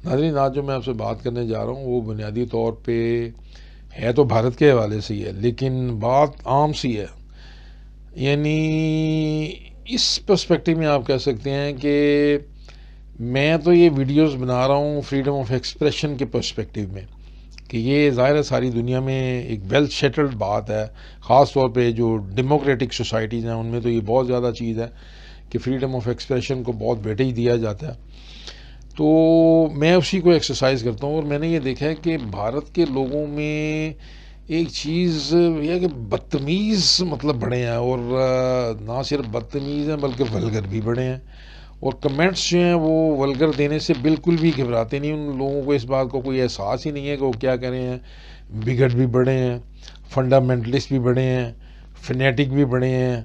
ناظرین، آج جو میں آپ سے بات کرنے جا رہا ہوں وہ بنیادی طور پہ ہے تو بھارت کے حوالے سے ہی ہے، لیکن بات عام سی ہے. یعنی اس پرسپیکٹو میں آپ کہہ سکتے ہیں کہ میں تو یہ ویڈیوز بنا رہا ہوں فریڈم آف ایکسپریشن کے پرسپیکٹو میں، کہ یہ ظاہر ہے ساری دنیا میں ایک ویل سیٹلڈ بات ہے. خاص طور پہ جو ڈیموکریٹک سوسائٹیز ہیں ان میں تو یہ بہت زیادہ چیز ہے کہ فریڈم آف ایکسپریشن کو بہت ویٹیج دیا جاتا ہے. تو میں اسی کو ایکسرسائز کرتا ہوں، اور میں نے یہ دیکھا ہے کہ بھارت کے لوگوں میں ایک چیز یہ ہے کہ بدتمیز مطلب بڑے ہیں، اور نہ صرف بدتمیز ہیں بلکہ ولگر بھی بڑے ہیں. اور کمنٹس جو ہیں وہ ولگر دینے سے بالکل بھی گھبراتے نہیں. ان لوگوں کو اس بات کو کوئی احساس ہی نہیں ہے کہ وہ کیا کر رہے ہیں. بگڑ بھی بڑے ہیں، فنڈامنٹلسٹ بھی بڑے ہیں، فنیٹک بھی بڑے ہیں.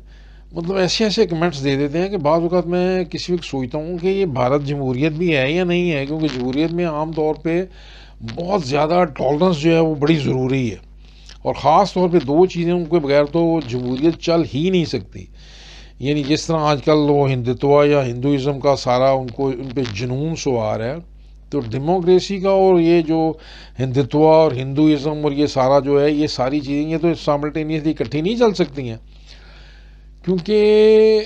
مطلب ایسے ایسے کمنٹس دے دیتے ہیں کہ بعض اوقات میں کسی وقت سوچتا ہوں کہ یہ بھارت جمہوریت بھی ہے یا نہیں ہے، کیونکہ جمہوریت میں عام طور پہ بہت زیادہ ٹالرنس جو ہے وہ بڑی ضروری ہے. اور خاص طور پہ دو چیزیں ان کے بغیر تو جمہوریت چل ہی نہیں سکتی. یعنی جس طرح آج کل وہ ہندوتوا یا ہندوازم کا سارا ان پہ جنون سوار ہے، تو ڈیموکریسی کا اور یہ جو ہندوتوا اور ہندوازم اور یہ سارا جو ہے یہ ساری چیزیں یہ تو سائملٹینیسلی اکٹھی نہیں چل سکتی ہیں. کیونکہ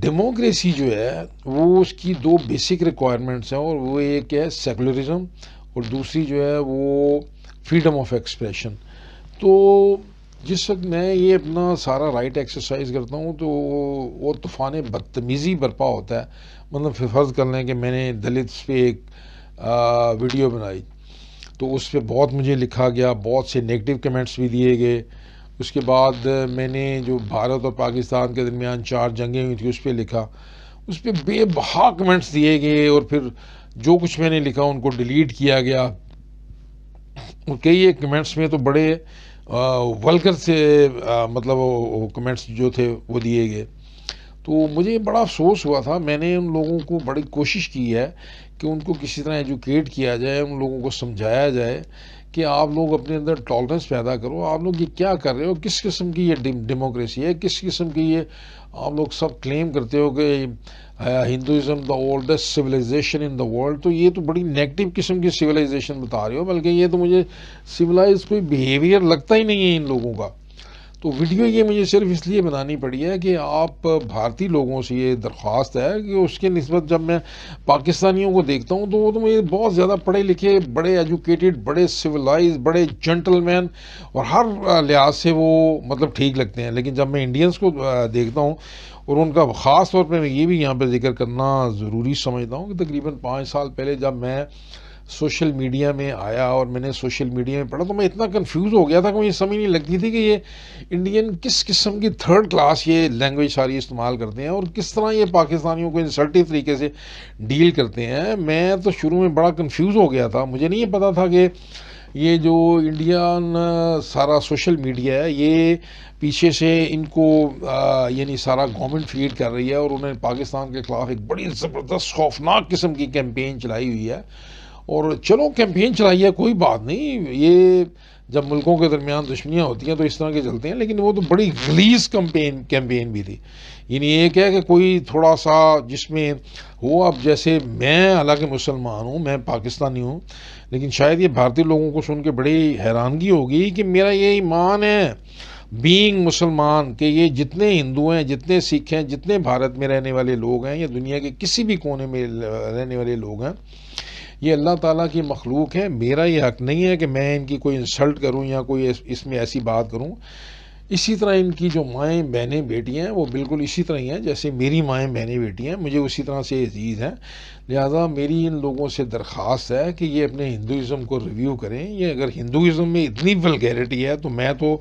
ڈیموکریسی جو ہے وہ اس کی دو بیسک ریکوائرمنٹس ہیں، اور وہ ایک ہے سیکولرزم اور دوسری جو ہے وہ فریڈم آف ایکسپریشن. تو جس وقت میں یہ اپنا سارا رائٹ ایکسرسائز کرتا ہوں تو وہ طوفان بدتمیزی برپا ہوتا ہے. مطلب فرض کر لیں کہ میں نے دلتس پہ ایک ویڈیو بنائی، تو اس پہ بہت مجھے لکھا گیا، بہت سے نیگیٹو کمنٹس بھی دیے گئے. اس کے بعد میں نے جو بھارت اور پاکستان کے درمیان 4 جنگیں ہوئی تھیں اس پہ لکھا، اس پہ بے بہا کمنٹس دیے گئے، اور پھر جو کچھ میں نے لکھا ان کو ڈیلیٹ کیا گیا. اور کئی ایک کمنٹس میں تو بڑے ولگر سے مطلب کمنٹس جو تھے وہ دیے گئے. تو مجھے بڑا افسوس ہوا تھا. میں نے ان لوگوں کو بڑی کوشش کی ہے کہ ان کو کسی طرح ایجوکیٹ کیا جائے، ان لوگوں کو سمجھایا جائے کہ آپ لوگ اپنے اندر ٹالرنس پیدا کرو. آپ لوگ یہ کیا کر رہے ہو؟ کس قسم کی یہ ڈیموکریسی ہے؟ کس قسم کی یہ آپ لوگ سب کلیم کرتے ہو کہ Hinduism the oldest civilisation in the world? تو یہ تو بڑی نیگیٹو قسم کی سویلائزیشن بتا رہے ہو، بلکہ یہ تو مجھے سویلائز کوئی بیہیویئر لگتا ہی نہیں ہے ان لوگوں کا. تو ویڈیو یہ مجھے صرف اس لیے بنانی پڑی ہے کہ آپ بھارتی لوگوں سے یہ درخواست ہے کہ اس کے نسبت جب میں پاکستانیوں کو دیکھتا ہوں تو وہ تو مجھے بہت زیادہ پڑھے لکھے، بڑے ایجوکیٹڈ، بڑے سویلائز، بڑے جنٹل مین اور ہر لحاظ سے وہ مطلب ٹھیک لگتے ہیں. لیکن جب میں انڈینس کو دیکھتا ہوں، اور ان کا خاص طور پہ میں یہ بھی یہاں پہ ذکر کرنا ضروری سمجھتا ہوں کہ تقریباً 5 سال پہلے جب میں سوشل میڈیا میں آیا اور میں نے سوشل میڈیا میں پڑھا، تو میں اتنا کنفیوز ہو گیا تھا کہ مجھے سمجھ نہیں لگتی تھی کہ یہ انڈین کس قسم کی تھرڈ کلاس یہ لینگویج ساری استعمال کرتے ہیں، اور کس طرح یہ پاکستانیوں کو انسلٹیو طریقے سے ڈیل کرتے ہیں. میں تو شروع میں بڑا کنفیوز ہو گیا تھا. مجھے نہیں پتا تھا کہ یہ جو انڈین سارا سوشل میڈیا ہے یہ پیچھے سے ان کو یعنی سارا گورنمنٹ فیڈ کر رہی ہے، اور انہیں پاکستان کے خلاف ایک بڑی زبردست خوفناک قسم کی کیمپین چلائی ہوئی ہے. اور چلو کیمپین چلائی ہے، کوئی بات نہیں، یہ جب ملکوں کے درمیان دشمنیاں ہوتی ہیں تو اس طرح کے چلتے ہیں، لیکن وہ تو بڑی غلیظ کیمپین بھی تھی. یعنی ایک ہے کہ کوئی تھوڑا سا جس میں ہو، اب جیسے میں حالانکہ مسلمان ہوں، میں پاکستانی ہوں، لیکن شاید یہ بھارتی لوگوں کو سن کے بڑی حیرانگی ہوگی کہ میرا یہ ایمان ہے بینگ مسلمان کہ یہ جتنے ہندو ہیں، جتنے سکھ ہیں، جتنے بھارت میں رہنے والے لوگ ہیں یا دنیا کے کسی بھی کونے میں رہنے والے لوگ ہیں، یہ اللہ تعالیٰ کی مخلوق ہے. میرا یہ حق نہیں ہے کہ میں ان کی کوئی انسلٹ کروں یا کوئی اس میں ایسی بات کروں. اسی طرح ان کی جو مائیں بہنیں بیٹیاں ہیں وہ بالکل اسی طرح ہی ہیں جیسے میری مائیں بہنیں بیٹیاں ہیں، مجھے اسی طرح سے عزیز ہیں. لہٰذا میری ان لوگوں سے درخواست ہے کہ یہ اپنے ہندوازم کو ریویو کریں. یہ اگر ہندوازم میں اتنی ولگیرٹی ہے تو میں تو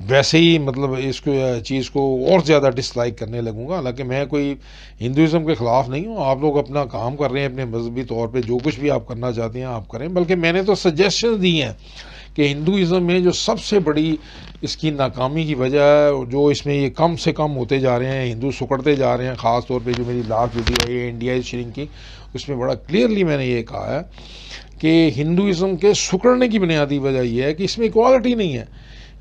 ویسے ہی مطلب اس کو چیز کو اور زیادہ ڈس لائک کرنے لگوں گا. حالانکہ میں کوئی ہندوازم کے خلاف نہیں ہوں، آپ لوگ اپنا کام کر رہے ہیں اپنے مذہبی طور پہ، جو کچھ بھی آپ کرنا چاہتے ہیں آپ کریں. بلکہ میں نے تو سجیشن دی ہیں کہ ہندوازم میں جو سب سے بڑی اس کی ناکامی کی وجہ ہے، جو اس میں یہ کم سے کم ہوتے جا رہے ہیں، ہندو سکڑتے جا رہے ہیں. خاص طور پہ جو میری لاسٹ ویڈیو ہے یہ انڈیا از شرنک کی، اس میں بڑا کلیئرلی میں نے یہ کہا ہے کہ ہندوازم کے سکڑنے کی بنیادی وجہ یہ ہے کہ اس میں ایکوالٹی نہیں ہے.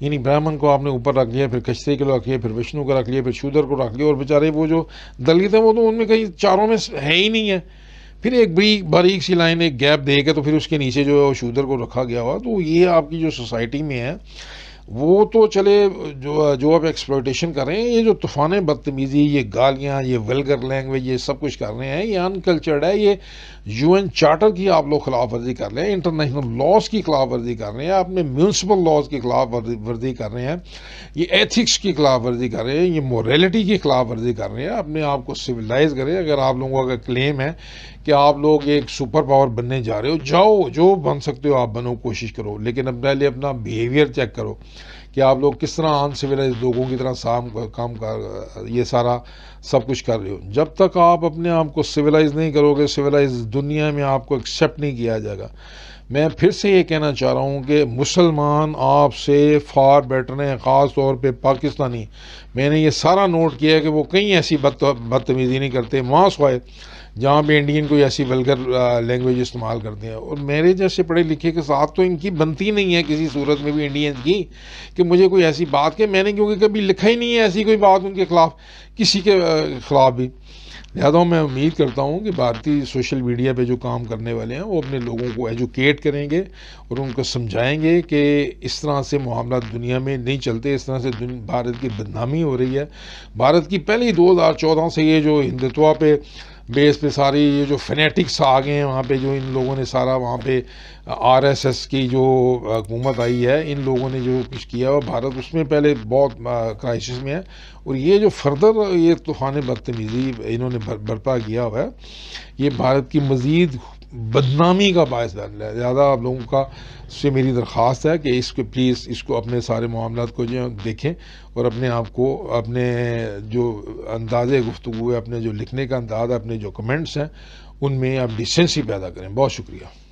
یعنی برہمن کو آپ نے اوپر رکھ لیا، پھر کچھتری کو رکھ لیا، پھر وشنو کو رکھ لیا، پھر شودر کو رکھ لیا، اور بیچارے وہ جو دلت ہیں وہ تو ان میں کہیں چاروں میں ہے ہی نہیں ہے. پھر ایک باریک سی لائن ایک گیپ دے کے تو پھر اس کے نیچے جو ہے وہ شودر کو رکھا گیا ہوا. تو یہ آپ کی جو سوسائٹی میں ہے وہ تو چلے جو آپ ایکسپلوٹیشن کر رہے ہیں, یہ جو طوفان بدتمیزی, یہ گالیاں, یہ ولگر لینگویج, یہ سب کچھ کر رہے ہیں, یہ انکلچرڈ ہے. یہ UN چارٹر کی آپ لوگ خلاف ورزی کر رہے ہیں, انٹرنیشنل لاز کی خلاف ورزی کر رہے ہیں, اپنے میونسپل لاز کی خلاف ورزی کر رہے ہیں, یہ ایتھکس کی خلاف ورزی کر رہے ہیں, یہ موریلٹی کی خلاف ورزی کر رہے ہیں. اپنے آپ کو سویلائز کریں. اگر آپ لوگوں کا کلیم ہے کہ آپ لوگ ایک سپر پاور بننے جا رہے ہو, جاؤ, جو بن سکتے ہو آپ بنو, کوشش کرو, لیکن اب پہلے اپنا بیہیویئر چیک کرو کہ آپ لوگ کس طرح ان سویلائز لوگوں کی طرح کام کر یہ سارا سب کچھ کر رہے ہو. جب تک آپ اپنے آپ کو سویلائز نہیں کرو گے, سویلائز دنیا میں آپ کو ایکسیپٹ نہیں کیا جائے گا. میں پھر سے یہ کہنا چاہ رہا ہوں کہ مسلمان آپ سے فار بیٹر ہیں, خاص طور پہ پاکستانی. میں نے یہ سارا نوٹ کیا ہے کہ وہ کہیں ایسی بدتمیزی نہیں کرتے وہاں سوائے جہاں پہ انڈین کوئی ایسی ولگر لینگویج استعمال کرتے ہیں. اور میرے جیسے پڑھے لکھے کے ساتھ تو ان کی بنتی نہیں ہے کسی صورت میں بھی انڈینز کی کہ مجھے کوئی ایسی بات کہ میں نے کیونکہ کبھی لکھا ہی نہیں ہے ایسی کوئی بات ان کے خلاف, کسی کے خلاف بھی. لہٰذا میں امید کرتا ہوں کہ بھارتی سوشل میڈیا پہ جو کام کرنے والے ہیں وہ اپنے لوگوں کو ایجوکیٹ کریں گے اور ان کو سمجھائیں گے کہ اس طرح سے معاملات دنیا میں نہیں چلتے, اس طرح سے بھارت کی بدنامی ہو رہی ہے. بھارت کی پہلے 2014 سے یہ جو ہندوتوا پہ بیس پہ ساری یہ جو فینیٹکس آ گئے ہیں وہاں پہ, جو ان لوگوں نے سارا وہاں پہ RSS کی جو حکومت آئی ہے, ان لوگوں نے جو کچھ کیا ہے بھارت اس میں پہلے بہت کرائسس میں ہے. اور یہ جو فردر یہ طوفان بدتمیزی انہوں نے برپا کیا ہوا ہے, یہ بھارت کی مزید بدنامی کا باعث بن رہا ہے. زیادہ آپ لوگوں کا سے میری درخواست ہے کہ اس کو پلیز اس کو اپنے سارے معاملات کو جو دیکھیں اور اپنے آپ کو اپنے جو انداز گفتگو ہے, اپنے جو لکھنے کا انداز ہے, اپنے جو کمنٹس ہیں ان میں آپ ڈیسنسی پیدا کریں. بہت شکریہ.